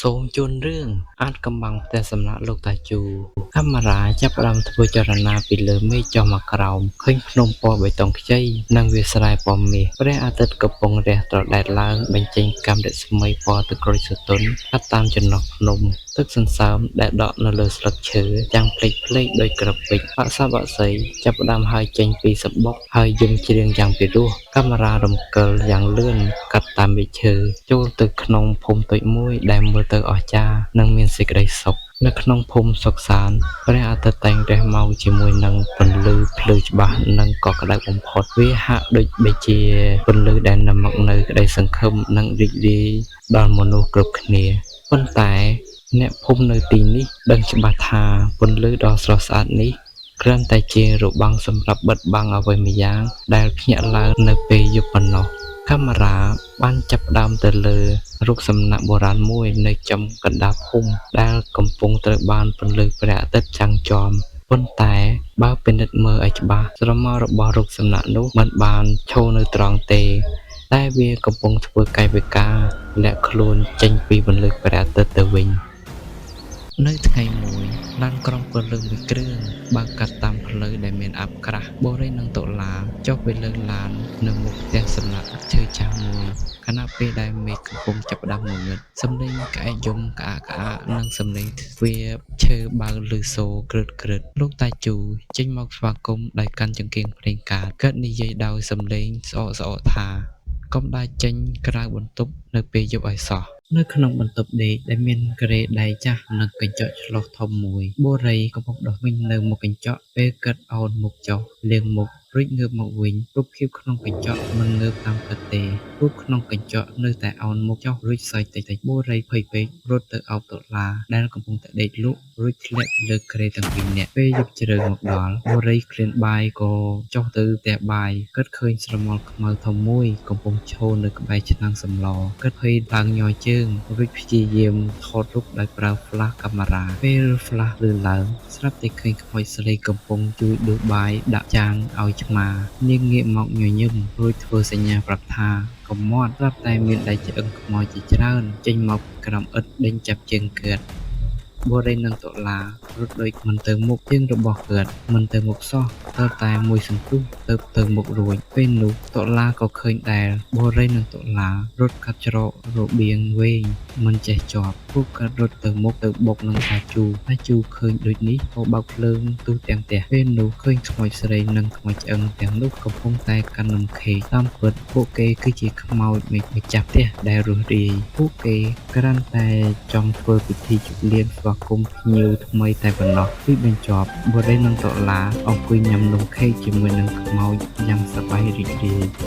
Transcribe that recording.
សូមជូនរឿងអាចកំបាំងផ្ទះសំណាក់លោកតាជូកាមេរ៉ាចាប់ផ្ដើមធ្វើចលនាពីលើមេឃចុះមកក្រោមឃើញភ្នំពណ៌បៃតងខ្ចីនិងវាលស្រែពណ៌មាសព្រះអាទិត្យកំពុងរះត្រដែតឡើងបញ្ចេញកាំរស្មីពណ៌ទឹកក្រូចស្រទន់កាត់តាមចន្លោះភ្នំទឹកសន្សើមដែលដក់នៅលើស្លឹកឈើចាំងភ្លេចដោយក្រពេចបក្សាបក្សីចាប់ផ្ដើមហើរចេញពីសំបុកហើយយំច្រៀងយ៉ាងពីរោះកាមេរ៉ារំកិលយ៉ាងលឿនកាត់តាមមែកឈើចូលទៅក្នុងភូមិតូចមួយដែលមើលទៅអស្ចារ្យនិងមានសេចក្តីសុខនៅក្នុងភូមិសុខសាន្តព្រះអាទិត្យតែងរះមកជាមួយនឹងពន្លឺភ្លឺច្បាស់និងក៏ក្តៅបំផុតវាហាក់ដូចជាពន្លឺដែលនាំមកនូវក្តីសង្ឃឹមនិងរីករាយដល់មនុស្សគ្រប់គ្នាប៉ុន្តែអ្នកភូមិនៅទីនេះដឹងច្បាស់ថាពន្លឺដ៏ស្រស់ស្អាតនេះគ្រាន់តែជារបាំងសម្រាប់បិទបាំងអ្វីម្យ៉ាងដែលភ្ញាក់ឡើងនៅពេលយប់ប៉ុណ្ណោះកាមេរ៉ាបានចាប់ផ្ដើមទៅលើរូបសំណាកបុរាណមួយនៅចំកណ្ដាលភូមិដែលកំពុងត្រូវបានពន្លឺព្រះអាទិត្យចាំងជាំប៉ុន្តែបើពិនិត្យមើលឲ្យច្បាស់ស្រមោលរបស់រូបសំណាកនោះមិនបានឈរនៅត្រង់ទេតែវាកំពុងធ្វើកាយវិការលាក់ខ្លួនចេញពីពន្លឺព្រះអាទិត្យទៅវិញនៅថ្ងៃមួយឡានក្រុងពលឺមួយគ្រឿងបើកកាត់តាមផ្លូវដែលមានអាប់ក្រាស់បូរីនិងតុលាចុះពីលើឡាននៅមុខផ្ទះសំណាក់ឈើចាស់មួយខណៈពេលដែលមេឃកំពុងចាប់ផ្ដើមងងឹតសំឡេងក្អែកយំក្អាកក្អាកនិងសំឡេងទ្វារឈើបើកឮសូរក្រឹតក្រឹតលោកតាជូចេញមកស្វាគមន៍ដោយកាន់ចង្កៀងប្រេងកាតគាត់និយាយដោយសំឡេងស្អកស្អកថាកុំដើរចេញក្រៅបន្ទប់នៅពេលយប់ឲ្យសោះនៅក្នុងបន្ទប់ដេកដែលមានគ្រែដែកចាស់និងកញ្ចក់ឆ្លុះធំមួយបូរីកំពុងដោះវិញនៅមុខកញ្ចក់ពេលគាត់ឱនមុខចុះលាងមុខរួចងើបមកវិញរូបភាពក្នុងកញ្ចក់មិនងើបតាមគាត់ទេរូបក្នុងកញ្ចក់នៅតែឱនមុខចុះរួចសើចតិចតិចបូរីភ័យពេករត់ទៅអោបតុលាដែលកំពុងតែដេកលក់រួចធ្លាក់លើគ្រែទាំងពីរនាក់ពេលយប់ជ្រៅមកដល់បូរីឃ្លានបាយក៏ចុះទៅផ្ទះបាយគាត់ឃើញស្រមោលខ្មៅធំមួយកំពុងឈរនៅក្បែរឆ្នាំងសម្លគាត់ភ័យឡើងញ័រជើងរួចព្យាយាមថតរូបដោយប្រើ flash កាមេរ៉ាពេល flash លឺឡើងស្រាប់តែឃើញខ្មោចស្រីកំពុងជួយដួសបាយដាក់ចានឲ្យឆ្មានាងងាកមកញញឹមរួចធ្វើសញ្ញាប្រាប់ថាកុំមាត់ស្រាប់តែមានដៃឆ្អឹងខ្មោចជាច្រើនចេញមកក្រោមឥដ្ឋដេញចាប់ជើងគាត់បូរីនិងតុលារត់ដូចមិនទៅមុខជើងរបស់គាត់មិនទៅមុខសោះតែតែមួយសន្ទុះទៅមុខរួចពេលនោះតុលាក៏ឃើញដែលបូរីនិងតុលារត់កាត់ច្រករបៀងវែងមិនចេះជាប់ពួកគាត់រត់ទៅមុខទៅបុកនឹងតាជូឃើញដូចនេះក៏បើកភ្លើងទូទាំងផ្ទះពេលនោះឃើញខ្មោចស្រីនិងខ្មោចឆ្អឹងទាំងនោះកំពុងតែកាន់នំខេកតាមពិតពួកគេគឺជាខ្មោចម្ចាស់ផ្ទះដែលរស់រាយពួកគេគ្រាន់តែចង់ធ្វើពិធីជប់លៀងស្វាគមន៍ភ្ញៀវថ្មីតែប៉ុណ្ណោះពីបញ្ចប់បូរីនិងតុលាអង្គុយញ៉ាំនំខេកជាមួយនឹងខ្មោចយ៉ាងសប្បាយរីករាយ